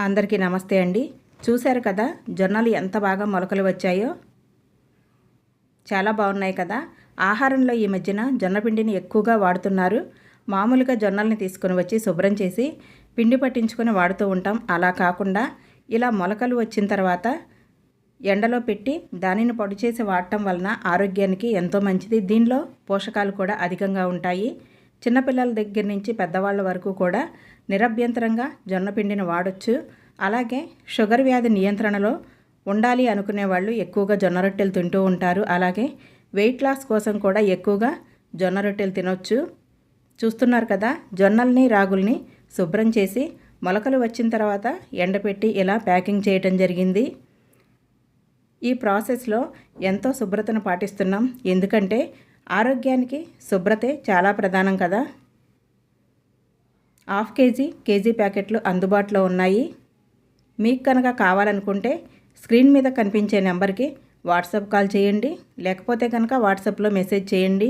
అందరికీ నమస్తే అండి. చూశారు కదా జొన్నలు ఎంత బాగా మొలకలు వచ్చాయో. చాలా బాగున్నాయి కదా. ఆహారంలో ఈ మధ్యన జొన్న పిండిని ఎక్కువగా వాడుతున్నారు. మామూలుగా జొన్నల్ని తీసుకొని వచ్చి శుభ్రం చేసి పిండి పట్టించుకొని వాడుతూ ఉంటాం. అలా కాకుండా ఇలా మొలకలు వచ్చిన తర్వాత ఎండలో పెట్టి దానిని పొడి చేసి వాడటం వలన ఆరోగ్యానికి ఎంతో మంచిది. దీనిలో పోషకాలు కూడా అధికంగా ఉంటాయి. చిన్నపిల్లల దగ్గర నుంచి పెద్దవాళ్ళ వరకు కూడా నిరభ్యంతరంగా జొన్న పిండిని వాడొచ్చు. అలాగే షుగర్ వ్యాధి నియంత్రణలో ఉండాలి అనుకునే వాళ్ళు ఎక్కువగా జొన్న రొట్టెలు తింటూ ఉంటారు. అలాగే వెయిట్ లాస్ కోసం కూడా ఎక్కువగా జొన్న రొట్టెలు తినొచ్చు. చూస్తున్నారు కదా, జొన్నల్ని రాగుల్ని శుభ్రం చేసి మొలకలు వచ్చిన తర్వాత ఎండపెట్టి ఇలా ప్యాకింగ్ చేయటం జరిగింది. ఈ ప్రాసెస్లో ఎంతో శుభ్రతను పాటిస్తున్నాం. ఎందుకంటే ఆరోగ్యానికి శుభ్రతే చాలా ప్రధానం కదా. హాఫ్ కేజీ ప్యాకెట్లు అందుబాటులో ఉన్నాయి. మీకు కనుక కావాలనుకుంటే స్క్రీన్ మీద కనిపించే నెంబర్కి వాట్సాప్ కాల్ చేయండి, లేకపోతే కనుక వాట్సాప్లో మెసేజ్ చేయండి.